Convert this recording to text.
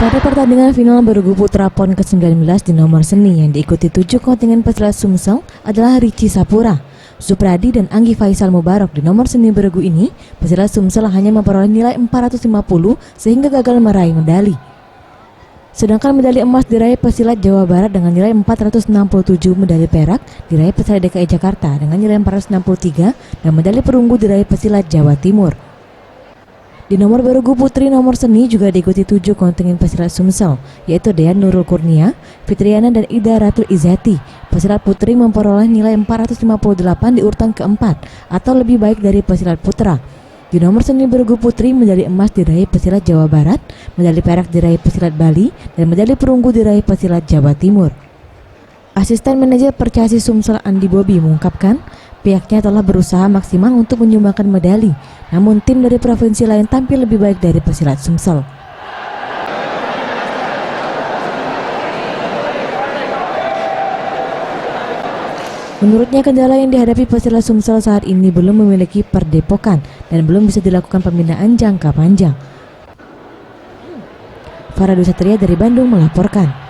Pada pertandingan final bergu putra PON ke-19 di nomor seni yang diikuti 7 kontingen pesilat Sumsel adalah Rici Sapura, Supradi dan Anggi Faisal Mubarok. Di nomor seni bergu ini, pesilat Sumsel hanya memperoleh nilai 450 sehingga gagal meraih medali. Sedangkan medali emas diraih pesilat Jawa Barat dengan nilai 467, medali perak diraih pesilat DKI Jakarta dengan nilai 463, dan medali perunggu diraih pesilat Jawa Timur. Di nomor bergu putri nomor seni juga diikuti 7 kontingen pesilat Sumsel, yaitu Dean Nurul Kurnia, Fitriana dan Ida Ratul Izati. Pesilat putri memperoleh nilai 458 di urutan keempat atau lebih baik dari pesilat putra. Di nomor seni bergu putri, medali emas diraih pesilat Jawa Barat, medali perak diraih pesilat Bali, dan medali perunggu diraih pesilat Jawa Timur. Asisten manajer Percasi Sumsel Andi Bobi mengungkapkan, pihaknya telah berusaha maksimal untuk menyumbangkan medali, namun tim dari provinsi lain tampil lebih baik dari pesilat Sumsel. Menurutnya, kendala yang dihadapi pesilat Sumsel saat ini belum memiliki perdepokan dan belum bisa dilakukan pembinaan jangka panjang. Faradu Satria dari Bandung melaporkan.